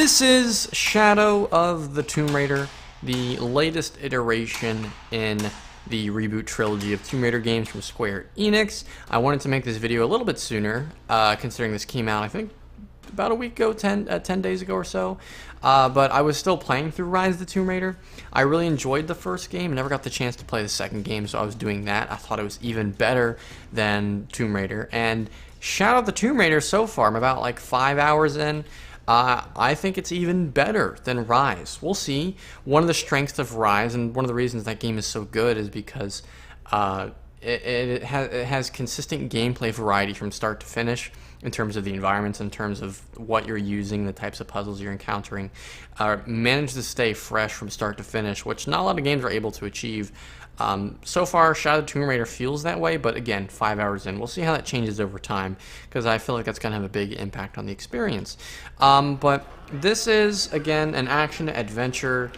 This is Shadow of the Tomb Raider, the latest iteration in the reboot trilogy of Tomb Raider games from Square Enix. I wanted to make this video a little bit sooner, considering this came out, I think, about a week ago, 10 days ago or so. But I was still playing through Rise of the Tomb Raider. I really enjoyed the first game, never got the chance to play the second game, so I was doing that. I thought it was even better than Tomb Raider. And Shadow of the Tomb Raider so far, I'm about like 5 hours in. I think it's even better than Rise. We'll see. One of the strengths of Rise, and one of the reasons that game is so good, is because it has consistent gameplay variety from start to finish in terms of the environments, in terms of what you're using, the types of puzzles you're encountering. Manage to stay fresh from start to finish, which not a lot of games are able to achieve. So far, Shadow of the Tomb Raider feels that way, but again, 5 hours in. We'll see how that changes over time, because I feel like that's going to have a big impact on the experience. But this is, again, an action-adventure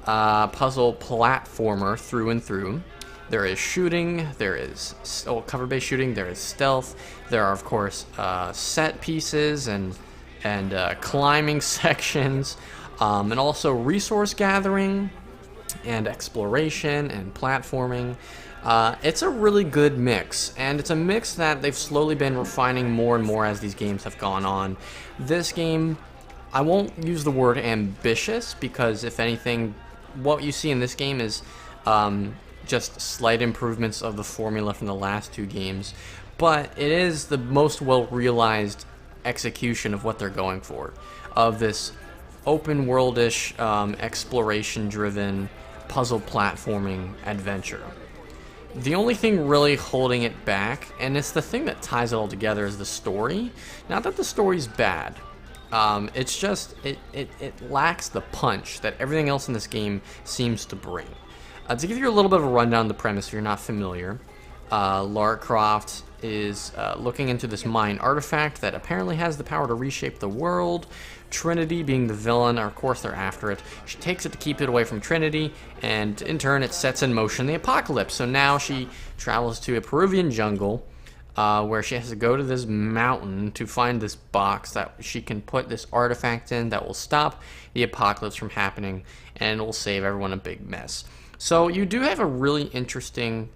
puzzle platformer through and through. There is shooting, there is cover-based shooting, there is stealth, there are, of course, set pieces and climbing sections, and also resource gathering, and exploration and platforming. It's a really good mix, and it's a mix that they've slowly been refining more and more as these games have gone on. This game, I won't use the word ambitious, because if anything, what you see in this game is just slight improvements of the formula from the last two games, but it is the most well-realized execution of what they're going for, of this open worldish, exploration-driven puzzle platforming adventure. The only thing really holding it back, and it's the thing that ties it all together, is the story. Not that the story's bad. It's just it lacks the punch that everything else in this game seems to bring. To give you a little bit of a rundown of the premise, if you're not familiar, Lara Croft is looking into this mine artifact that apparently has the power to reshape the world. Trinity, being the villain, of course they're after it. She takes it to keep it away from Trinity, and in turn it sets in motion the apocalypse. So now she travels to a Peruvian jungle where she has to go to this mountain to find this box that she can put this artifact in that will stop the apocalypse from happening, and it will save everyone a big mess. So you do have a really interesting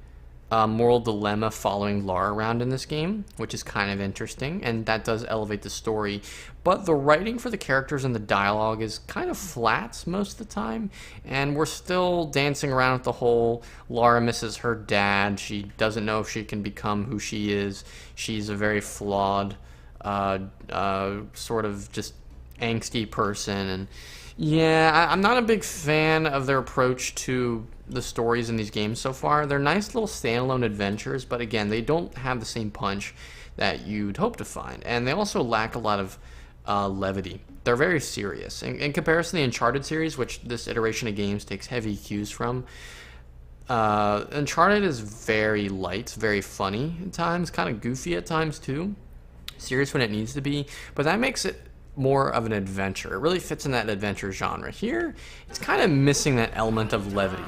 moral dilemma following Lara around in this game, which is kind of interesting, and that does elevate the story. But the writing for the characters and the dialogue is kind of flat most of the time, and we're still dancing around with the whole Lara misses her dad. She doesn't know if she can become who she is. She's a very flawed, sort of just angsty person, and yeah, I'm not a big fan of their approach to the stories in these games so far. They're nice little standalone adventures, but again, they don't have the same punch that you'd hope to find, and they also lack a lot of levity. They're very serious. In comparison to the Uncharted series, which this iteration of games takes heavy cues from, Uncharted is very light, very funny at times, kind of goofy at times too, serious when it needs to be, but that makes it more of an adventure. It really fits in that adventure genre. Here, it's kind of missing that element of levity.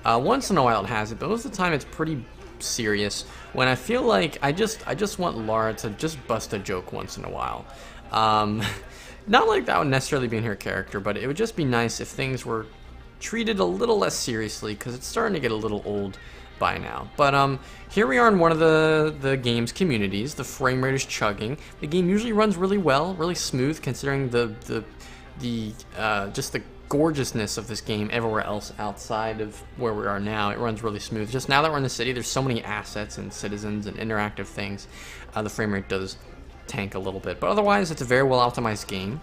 Once in a while it has it, but most of the time it's pretty serious, when I feel like I just want Lara to just bust a joke once in a while. Not like that would necessarily be in her character, but it would just be nice if things were treated a little less seriously, because it's starting to get a little old by now. But here we are in one of the game's communities. The frame rate is chugging. The game usually runs really well, really smooth, considering just the gorgeousness of this game everywhere else outside of where we are now. It runs really smooth. Just now that we're in the city, there's so many assets and citizens and interactive things. The frame rate does tank a little bit, but otherwise it's a very well optimized game.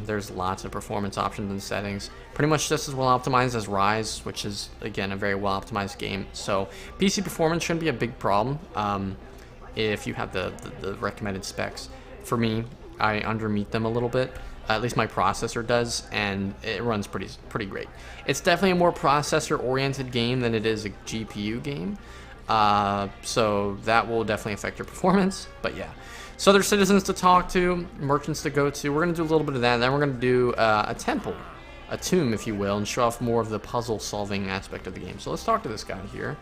There's lots of performance options and settings, pretty much just as well optimized as Rise, which is again a very well optimized game. So PC performance shouldn't be a big problem if you have the recommended specs. For me, I undermeet them a little bit. At least my processor does, and it runs pretty great. It's definitely a more processor-oriented game than it is a GPU game, so that will definitely affect your performance, but yeah. So there's citizens to talk to, merchants to go to. We're going to do a little bit of that, and then we're going to do a temple, a tomb, if you will, and show off more of the puzzle-solving aspect of the game. So let's talk to this guy here.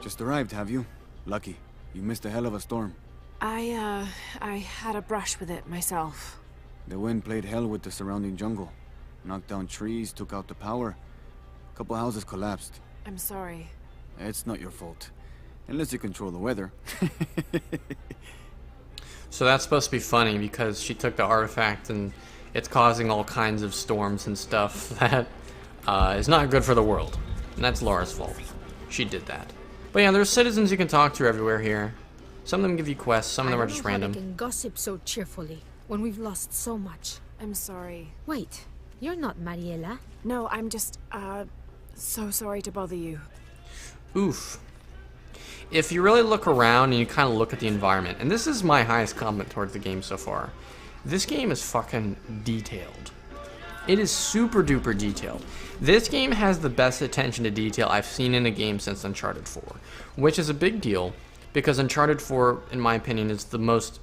Just arrived, have you? Lucky. You missed a hell of a storm. I had a brush with it myself. The wind played hell with the surrounding jungle. Knocked down trees, took out the power. A couple houses collapsed. I'm sorry. It's not your fault. Unless you control the weather. So that's supposed to be funny because she took the artifact and it's causing all kinds of storms and stuff that is not good for the world. And that's Laura's fault. She did that. But yeah, there's citizens you can talk to everywhere here. Some of them give you quests, some of them are just random. I don't know how they can gossip so cheerfully when we've lost so much. I'm sorry. Wait, you're not Mariela. No, I'm just, so sorry to bother you. Oof. If you really look around and you kind of look at the environment, and this is my highest comment towards the game so far, this game is fucking detailed. It is super duper detailed. This game has the best attention to detail I've seen in a game since Uncharted 4, which is a big deal because Uncharted 4, in my opinion, is the most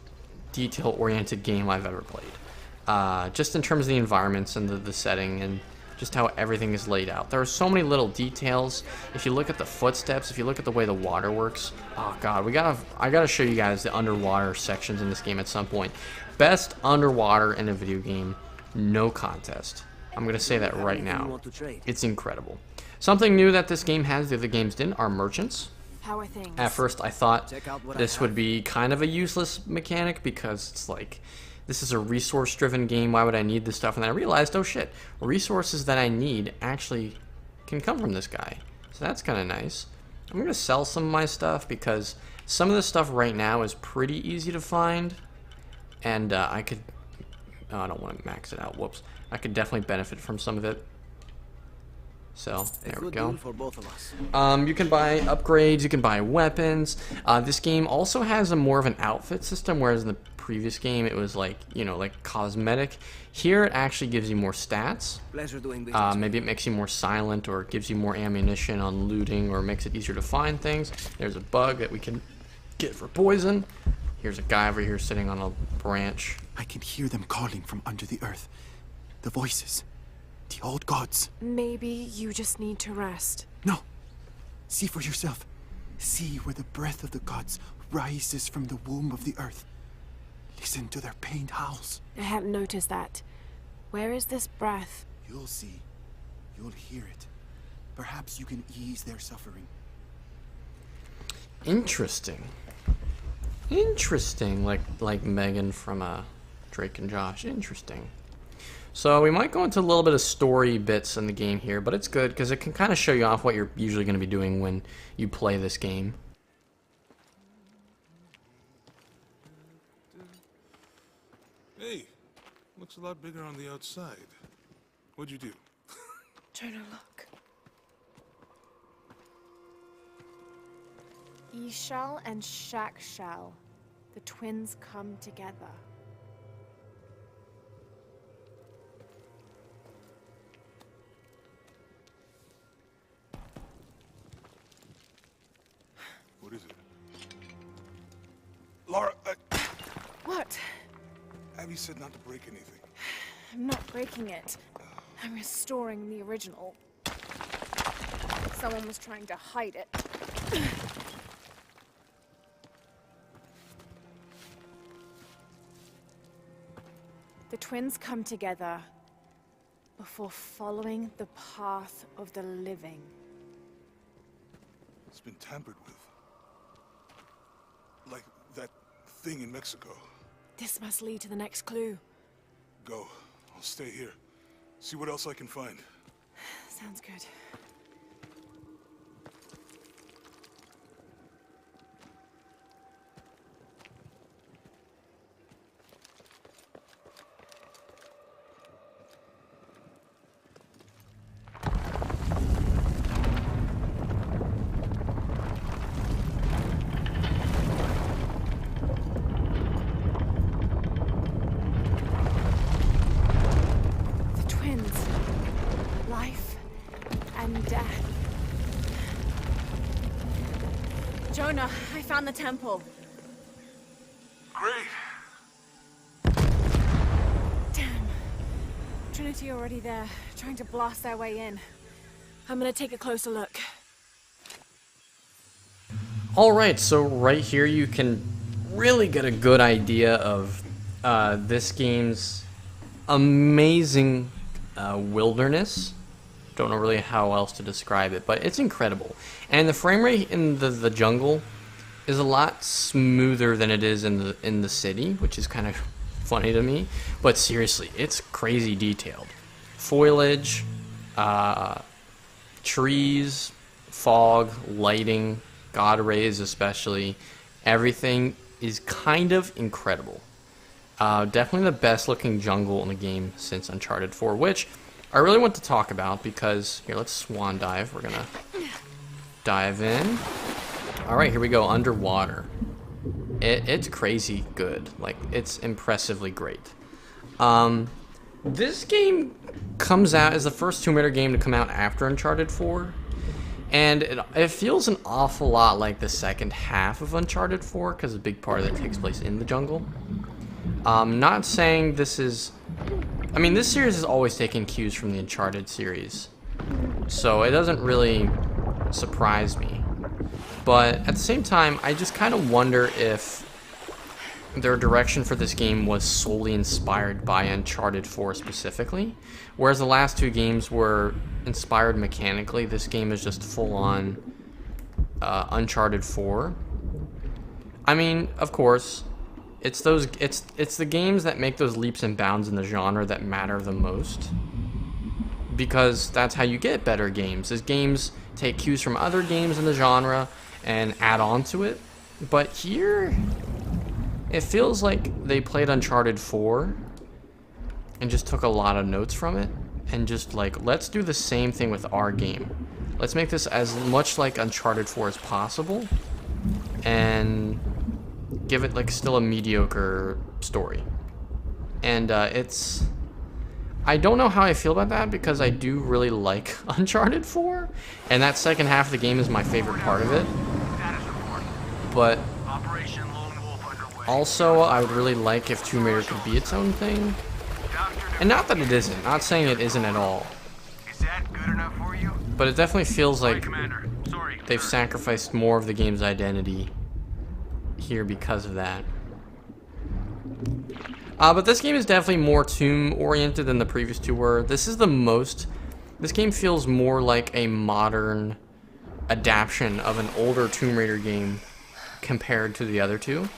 detail-oriented game I've ever played. Just in terms of the environments and the setting and just how everything is laid out. There are so many little details. If you look at the footsteps, if you look at the way the water works, oh god, I gotta show you guys the underwater sections in this game at some point. Best underwater in a video game, no contest. I'm gonna say that right now. It's incredible. Something new that this game has the other games didn't are merchants. How are things? At first I thought this would be kind of a useless mechanic because it's like, this is a resource-driven game, why would I need this stuff? And then I realized, oh shit, resources that I need actually can come from this guy. So that's kind of nice. I'm going to sell some of my stuff because some of the stuff right now is pretty easy to find. And I could... Oh, I don't want to max it out, whoops. I could definitely benefit from some of it. So, there we go. You can buy upgrades, you can buy weapons. This game also has a more of an outfit system, whereas in the previous game it was like, you know, like cosmetic. Here it actually gives you more stats. Maybe it makes you more silent or gives you more ammunition on looting or makes it easier to find things. There's a bug that we can get for poison. Here's a guy over here sitting on a branch. I can hear them calling from under the earth. The voices. The old gods. Maybe you just need to rest. No. See for yourself. See where the breath of the gods rises from the womb of the earth. Listen to their pained howls. I hadn't noticed that. Where is this breath? You'll see. You'll hear it. Perhaps you can ease their suffering. Interesting. Interesting. Like Megan from Drake and Josh. Interesting. So we might go into a little bit of story bits in the game here, but it's good because it can kind of show you off what you're usually going to be doing when you play this game. Hey, looks a lot bigger on the outside. What'd you do? Jonah, look. Ishal and Shakshal, the twins come together. What is it? Laura, What? Abby said not to break anything. I'm not breaking it. I'm restoring the original. Someone was trying to hide it. The twins come together before following the path of the living. It's been tampered with. Like that thing in Mexico. This must lead to the next clue. Go. I'll stay here. See what else I can find. Sounds good. Jonah, I found the temple. Great. Damn. Trinity already there, trying to blast their way in. I'm gonna take a closer look. Alright, so right here you can really get a good idea of this game's amazing wilderness. Don't know really how else to describe it, but it's incredible. And the frame rate in the jungle is a lot smoother than it is in the city, which is kind of funny to me. But seriously, it's crazy detailed. Foliage, trees, fog, lighting, God rays especially. Everything is kind of incredible. Definitely the best looking jungle in the game since Uncharted 4, which I really want to talk about because, here, let's swan dive. We're gonna dive in. Alright, here we go, underwater. It's crazy good. Like, it's impressively great. This game comes out as the first Tomb Raider game to come out after Uncharted 4. And it feels an awful lot like the second half of Uncharted 4, because a big part of it takes place in the jungle. Not saying this is... I mean, this series has always taken cues from the Uncharted series, so it doesn't really surprise me. But at the same time, I just kind of wonder if their direction for this game was solely inspired by Uncharted 4 specifically. Whereas the last two games were inspired mechanically, this game is just full-on Uncharted 4. I mean, of course, it's the games that make those leaps and bounds in the genre that matter the most. Because that's how you get better games. Is games take cues from other games in the genre and add on to it. But here, it feels like they played Uncharted 4 and just took a lot of notes from it and just like, let's do the same thing with our game. Let's make this as much like Uncharted 4 as possible and give it like still a mediocre story. And I don't know how I feel about that because I do really like Uncharted 4 and that second half of the game is my favorite part of it. But also, I would really like if Tomb Raider could be its own thing. And not that it isn't. Not saying it isn't at all. Is that good enough for you? But it definitely feels like Commander. Sorry. they've sacrificed more of the game's identity here because of that. But this game is definitely more tomb-oriented than the previous two were. This game feels more like a modern adaptation of an older Tomb Raider game compared to the other two.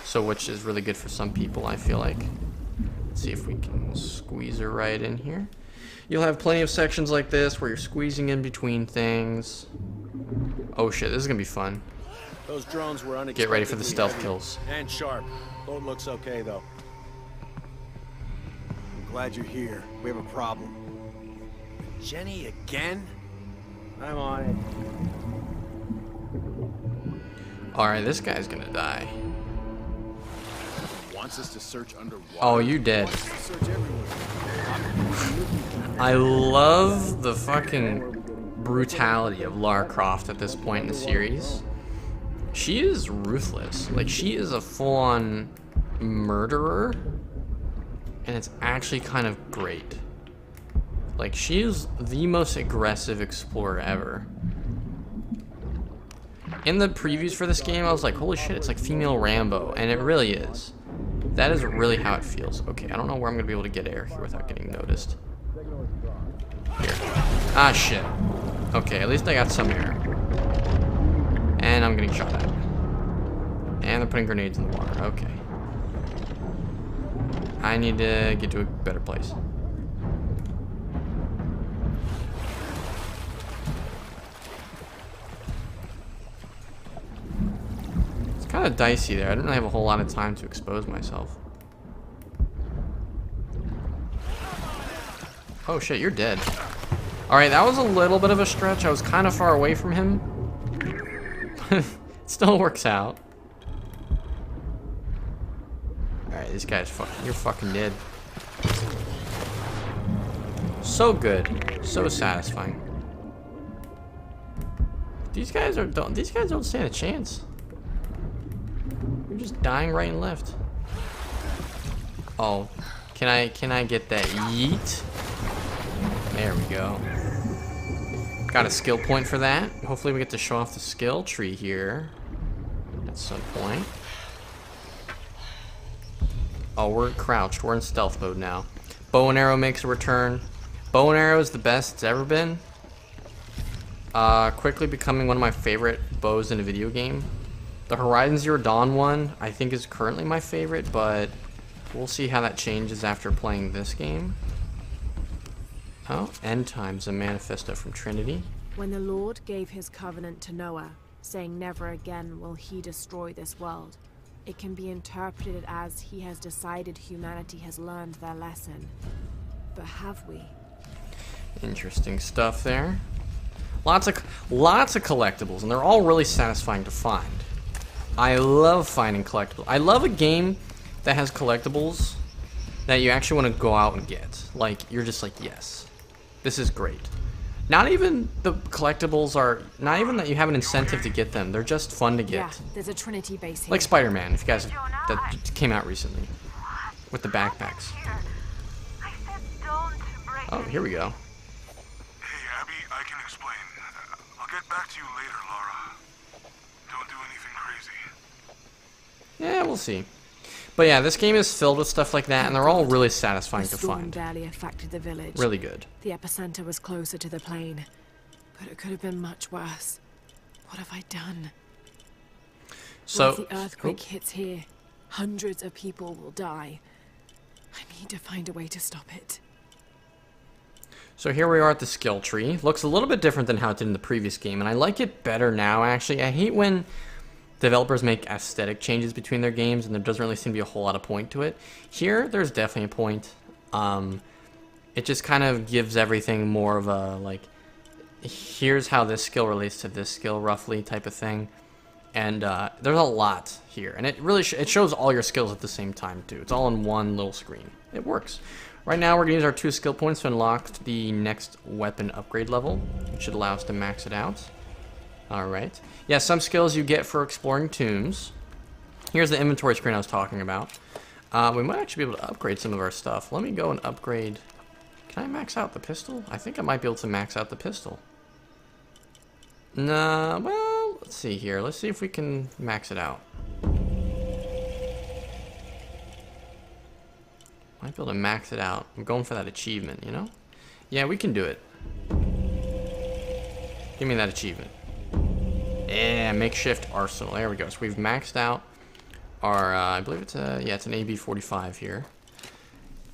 So, which is really good for some people, I feel like. Let's see if we can squeeze her right in here. You'll have plenty of sections like this where you're squeezing in between things. Oh shit, this is gonna be fun. Those drones were unexpectedly Get ready for the stealth heavy kills. and sharp. Boat looks okay though. I'm glad you're here. We have a problem. Jenny again? I'm on it. Alright, this guy's gonna die. Wants us to search underwater. Oh, you dead. Wants us to search everywhere. I love the fucking brutality of Lara Croft at this point in the series. She is ruthless. Like, she is a full-on murderer. And it's actually kind of great. Like, she is the most aggressive explorer ever. In the previews for this game, I was like, holy shit, it's like female Rambo. And it really is. That is really how it feels. Okay, I don't know where I'm going to be able to get air here without getting noticed. Here. Ah, shit. Okay, at least I got some air. And I'm getting shot at. And they're putting grenades in the water. Okay. I need to get to a better place. It's kind of dicey there. I didn't really have a whole lot of time to expose myself. Oh shit, you're dead. Alright, that was a little bit of a stretch. I was kind of far away from him. It still works out. Alright, this guy's fucking... You're fucking dead. So good. So satisfying. These guys don't stand a chance. You're just dying right and left. Oh. Can I get that yeet? There we go. Got a skill point for that. Hopefully we get to show off the skill tree here at some point. Oh, we're crouched. We're in stealth mode now. Bow and arrow makes a return. Bow and arrow is the best it's ever been. Quickly becoming one of my favorite bows in a video game. The Horizon Zero Dawn one, I think, is currently my favorite, but we'll see how that changes after playing this game. Oh, End Times, a manifesto from Trinity. When the Lord gave his covenant to Noah, saying never again will he destroy this world, it can be interpreted as he has decided humanity has learned their lesson. But have we? Interesting stuff there. Lots of collectibles, and they're all really satisfying to find. I love finding collectibles. I love a game that has collectibles that you actually want to go out and get. Like, you're just like, yes, this is great. Not even the collectibles are, not even that you have an incentive to get them. They're just fun to get. Yeah, there's a Trinity base here. Like Spider-Man, if you guys, that came out recently. With the backpacks. Oh, here we go. Hey, Abby, I can explain. I'll get back to you later, Laura. Don't do anything crazy. Yeah, we'll see. But yeah, this game is filled with stuff like that, and they're all really satisfying The to storm find. barely affected the village. Really good. The epicenter was closer to the plain, but it could have been much worse. What have I done? So, If the earthquake hits here, hundreds of people will die. I need to find a way to stop it. So here we are at the skill tree. Looks a little bit different than how it did in the previous game, and I like it better now, actually. I hate when developers make aesthetic changes between their games, and there doesn't really seem to be a whole lot of point to it. Here, there's definitely a point. It just kind of gives everything more of a, like, here's how this skill relates to this skill, roughly, type of thing. And there's a lot here, and it really it shows all your skills at the same time, too. It's all in one little screen. It works. Right now, we're going to use our 2 skill points to unlock the next weapon upgrade level, which should allow us to max it out. Alright. Yeah, some skills you get for exploring tombs. Here's the inventory screen I was talking about. We might actually be able to upgrade some of our stuff. Let me go and upgrade. Can I max out the pistol? I think I might be able to max out the pistol. Nah, well, let's see here. Let's see if we can max it out. Might be able to max it out. I'm going for that achievement, you know? Yeah, we can do it. Give me that achievement. Yeah, makeshift arsenal. There we go. So we've maxed out our, I believe it's a, yeah, it's an AB-45 here.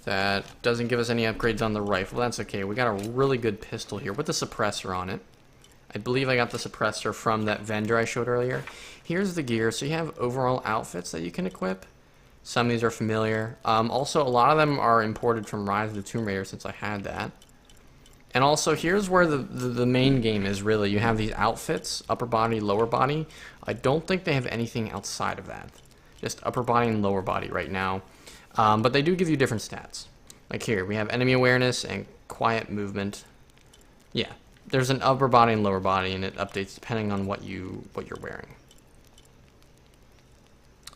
That doesn't give us any upgrades on the rifle. That's okay. We got a really good pistol here with the suppressor on it. I believe I got the suppressor from that vendor I showed earlier. Here's the gear. So you have overall outfits that you can equip. Some of these are familiar. Also, a lot of them are imported from Rise of the Tomb Raider since I had that. And also, here's where the main game is, really. You have these outfits, upper body, lower body. I don't think they have anything outside of that. Just upper body and lower body right now. But they do give you different stats. Like here, we have enemy awareness and quiet movement. Yeah, there's an upper body and lower body, and it updates depending on what you're wearing.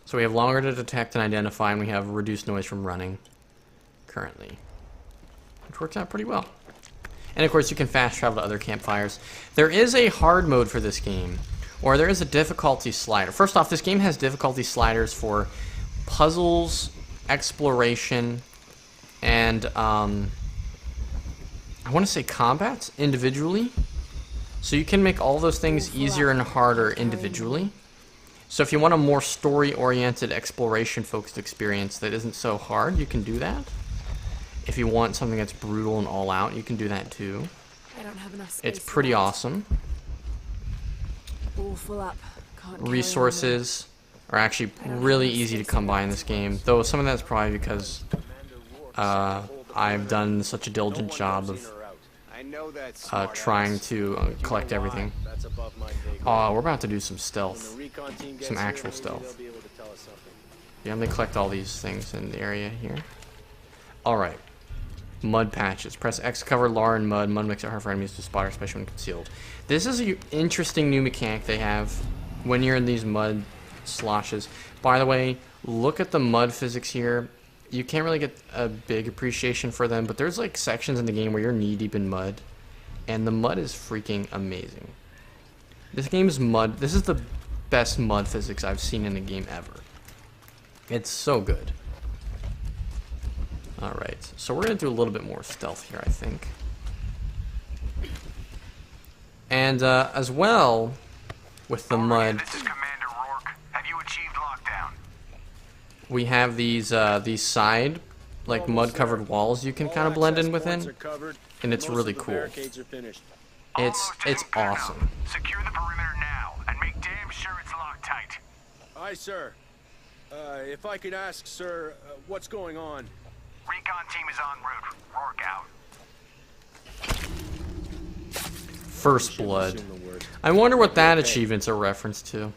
So we have longer to detect and identify, and we have reduced noise from running currently, which works out pretty well. And of course, you can fast travel to other campfires. There is a hard mode for this game, or there is a difficulty slider. First off, this game has difficulty sliders for puzzles, exploration, and I want to say combats individually. So you can make all those things easier and harder individually. So if you want a more story-oriented, exploration-focused experience that isn't so hard, you can do that. If you want something that's brutal and all-out, you can do that too. I don't have enough space. It's pretty awesome. All full up. Can't carry Resources are actually really easy to come by in this game, though some of that's probably because I've done such a diligent job of trying to collect everything. Oh, we're about to do some stealth. Some actual stealth. Yeah, I'm going to collect all these things in the area here. Alright. Mud patches. Press X to cover Lar and mud. Mud makes it hard for enemies to spot, especially when concealed. This is an interesting new mechanic they have when you're in these mud sloshes. By the way, look at the mud physics here. You can't really get a big appreciation for them, but there's like sections in the game where you're knee-deep in mud, and the mud is freaking amazing. This game is mud. This is the best mud physics I've seen in a game ever. It's so good. Alright, so we're going to do a little bit more stealth here, I think. And as well, with the mud, This is Commander Rourke. Have you achieved lockdown? we have these side, like mud-covered walls you can kind of blend in within, and it's really cool. It's awesome. Secure the perimeter now and make damn sure it's locked tight. Aye, sir. If I could ask, sir, what's going on? Recon team is en route. Rourke out. First Blood. I wonder what that achievement's a reference to.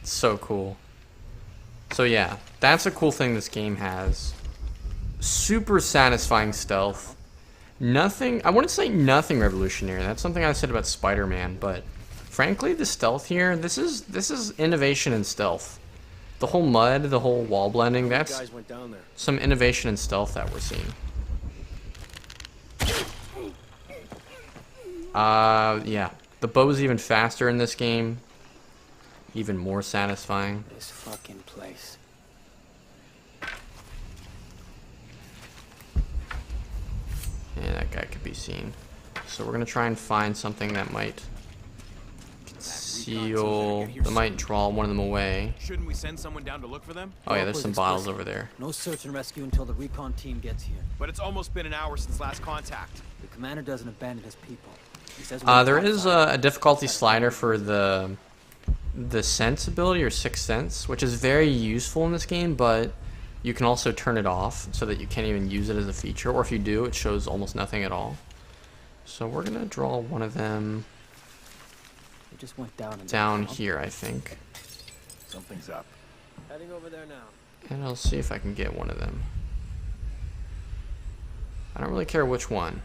So cool. So yeah, that's a cool thing this game has. Super satisfying stealth. Nothing, I wouldn't say nothing revolutionary. That's something I said about Spider-Man, but frankly, the stealth here, this is innovation in stealth. The whole mud, the whole wall blending, that's some innovation in stealth that we're seeing. Yeah. The bow's even faster in this game. Even more satisfying. This fucking place. Yeah, that guy could be seen. So we're gonna try and find something that might conceal, that might draw one of them away. Shouldn't we send someone down to look for them? Oh yeah, there's some bottles over there. No search and rescue until the recon team gets here. But it's almost been an hour since last contact. The commander doesn't abandon his people. He says There is a difficulty slider for the sense ability, or sixth sense, which is very useful in this game, but you can also turn it off so that you can't even use it as a feature, or if you do, it shows almost nothing at all. So we're gonna draw one of them just went down here, I think. Something's up. Heading over there now. And I'll see if I can get one of them. I don't really care which one.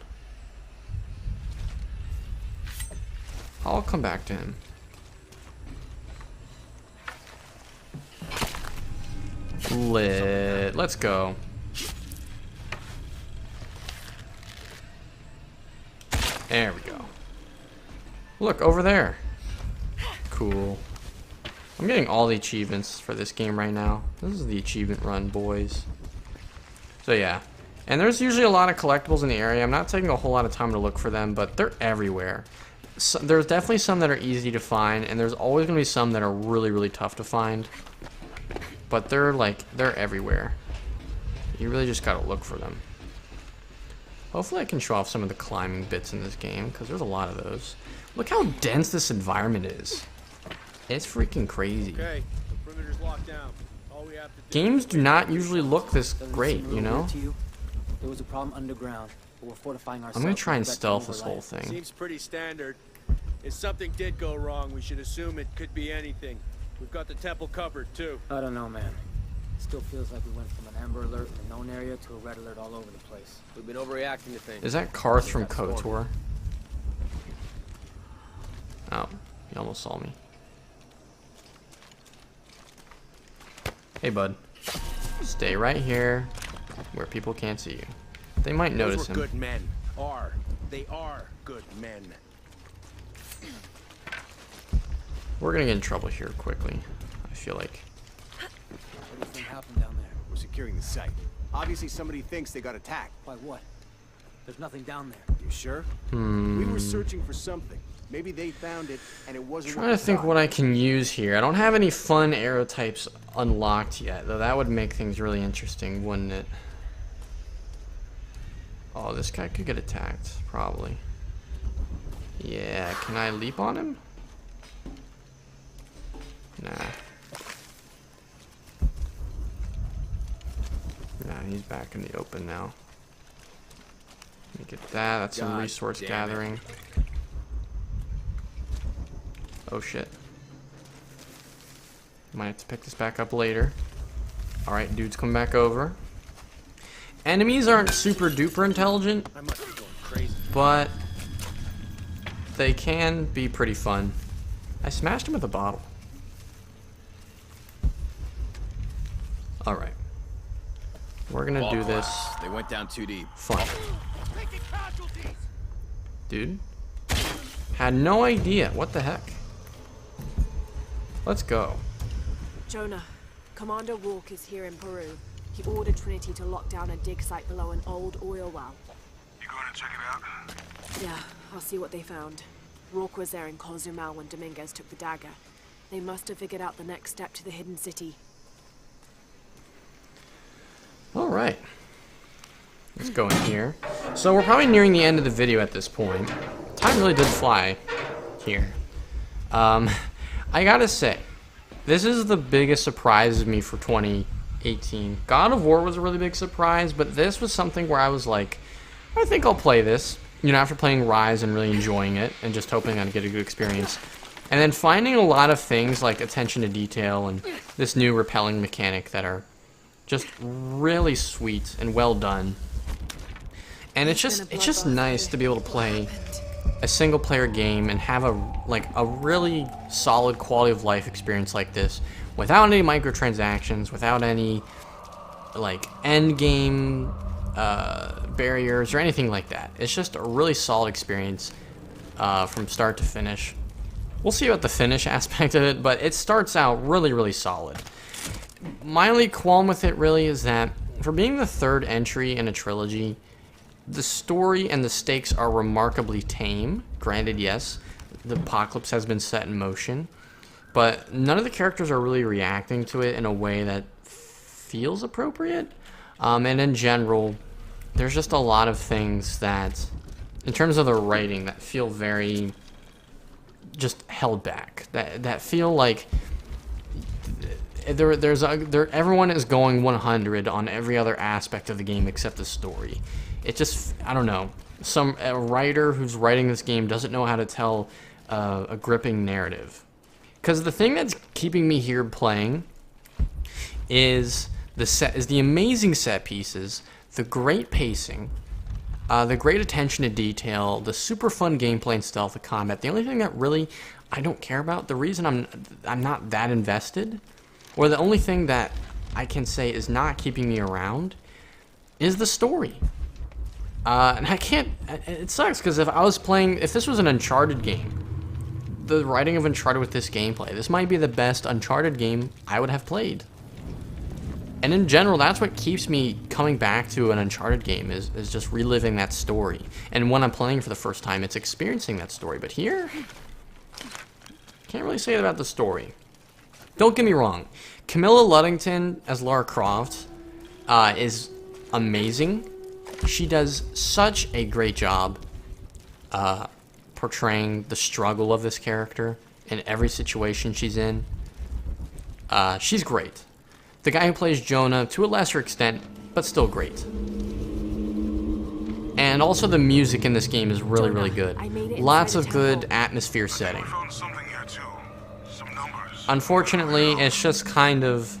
I'll come back to him. Lit. Let's go. There we go. Look, over there. Cool. I'm getting all the achievements for this game right now. This is the achievement run, boys. So yeah. And there's usually a lot of collectibles in the area. I'm not taking a whole lot of time to look for them, but they're everywhere. So, there's definitely some that are easy to find, and there's always going to be some that are really, really tough to find. But they're everywhere. You really just gotta look for them. Hopefully I can show off some of the climbing bits in this game, because there's a lot of those. Look how dense this environment is. It's freaking crazy. Okay, the perimeter's locked down. All we have to do Games do not usually look this great, you know? There was a problem underground, but we're fortifying ourselves. I'm gonna try and stealth this whole thing. Seems pretty standard. If something did go wrong, we should assume it could be anything. We've got the temple covered, too. I don't know, man. It still feels like we went from an amber alert in a known area to a red alert all over the place. We've been overreacting to things. Is that Karth from KOTOR? Oh, he almost saw me. Hey, bud. Stay right here where people can't see you. They might notice him. Good men. They are good men. We're gonna get in trouble here quickly, I feel like. What do you think happened down there? We're securing the site. Obviously somebody thinks they got attacked. By what? There's nothing down there. You sure? We were searching for something. Maybe they found it and it wasn't. Trying to think what I can use here. I don't have any fun arrow types unlocked yet, though that would make things really interesting, wouldn't it? Oh, this guy could get attacked, probably. Yeah, can I leap on him? Nah. Nah, he's back in the open now. Let me get that. That's some resource gathering. Oh shit. Might have to pick this back up later. Alright, dude's coming back over. Enemies aren't super duper intelligent, but they can be pretty fun. I smashed him with a bottle. Alright. We're gonna do this. They went down too deep. Fun. Dude. Had no idea. What the heck? Let's go. Jonah, Commander Rourke is here in Peru. He ordered Trinity to lock down a dig site below an old oil well. You going to check it out? Yeah, I'll see what they found. Rourke was there in Cozumel when Dominguez took the dagger. They must have figured out the next step to the hidden city. Alright. Let's go in here. So we're probably nearing the end of the video at this point. Time really did fly here. I gotta say, this is the biggest surprise of me for 2018. God of War was a really big surprise, but this was something where I was like, I think I'll play this. You know, after playing Rise and really enjoying it, and just hoping I'd get a good experience. And then finding a lot of things like attention to detail and this new repelling mechanic that are just really sweet and well done. And it's just nice to be able to play a single player game and have a really solid quality of life experience like this without any microtransactions, without any like end game barriers or anything like that. It's just a really solid experience from start to finish. We'll see about the finish aspect of it, but it starts out really, really solid. My only qualm with it really is that for being the third entry in a trilogy, the story and the stakes are remarkably tame. Granted, yes, the apocalypse has been set in motion, but none of the characters are really reacting to it in a way that feels appropriate. And in general, there's just a lot of things that, in terms of the writing, that feel very just held back. That feel like everyone is going 100 on every other aspect of the game except the story. It just, I don't know, a writer who's writing this game doesn't know how to tell a gripping narrative. Because the thing that's keeping me here playing is the amazing set pieces, the great pacing, the great attention to detail, the super fun gameplay and stealth of combat. The only thing that really I don't care about, the reason I'm not that invested, or the only thing that I can say is not keeping me around, is the story. And I can't, it sucks, because if this was an Uncharted game, the writing of Uncharted with this gameplay, this might be the best Uncharted game I would have played. And in general, that's what keeps me coming back to an Uncharted game, is just reliving that story. And when I'm playing for the first time, it's experiencing that story. But here, can't really say that about the story. Don't get me wrong, Camilla Luddington as Lara Croft is amazing. She does such a great job portraying the struggle of this character in every situation she's in. She's great. The guy who plays Jonah, to a lesser extent, but still great. And also the music in this game is really, really good. Lots of good atmosphere setting. Unfortunately, it's just kind of...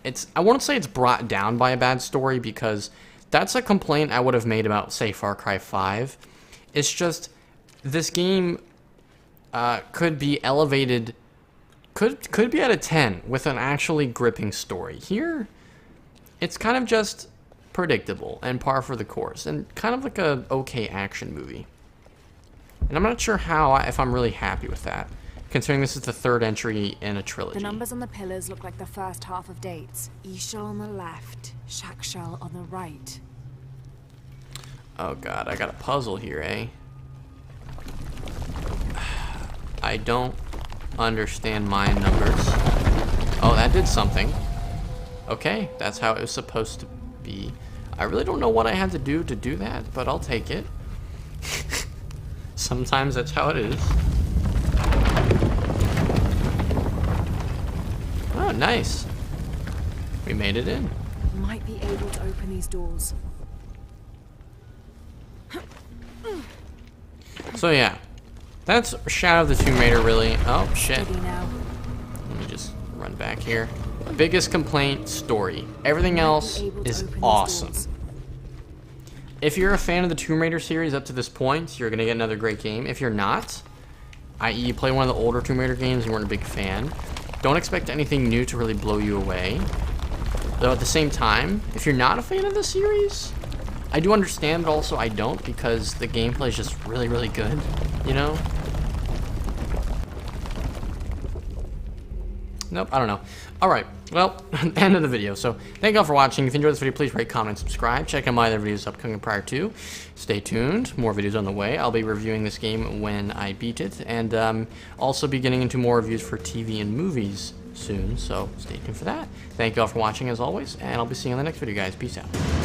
It's I won't say it's brought down by a bad story, because that's a complaint I would have made about, say, Far Cry 5. It's just, this game could be elevated... Could be at a 10 with an actually gripping story. Here, it's kind of just predictable and par for the course, and kind of like a okay action movie. And I'm not sure if I'm really happy with that, considering this is the third entry in a trilogy. The numbers on the pillars look like the first half of dates. Ishal on the left, Shakshal on the right. Oh god, I got a puzzle here, eh? I don't understand my numbers. Oh, that did something. Okay, that's how it was supposed to be. I really don't know what I had to do that, but I'll take it. Sometimes that's how it is. Oh, nice. We made it in. Might be able to open these doors. So yeah, that's Shadow of the Tomb Raider, really. Oh shit. Steady now. Let me just run back here. Biggest complaint, story. Everything else is awesome. If you're a fan of the Tomb Raider series up to this point, you're gonna get another great game. If you're not, i.e. you play one of the older Tomb Raider games and you weren't a big fan, don't expect anything new to really blow you away. Though at the same time, if you're not a fan of the series, I do understand, but also I don't, because the gameplay is just really, really good, you know? Nope, I don't know. Alright, well, end of the video. So, thank you all for watching. If you enjoyed this video, please rate, comment, subscribe. Check out my other videos upcoming prior to. Stay tuned. More videos on the way. I'll be reviewing this game when I beat it. And also be getting into more reviews for TV and movies soon. So, stay tuned for that. Thank you all for watching as always. And I'll be seeing you in the next video, guys. Peace out.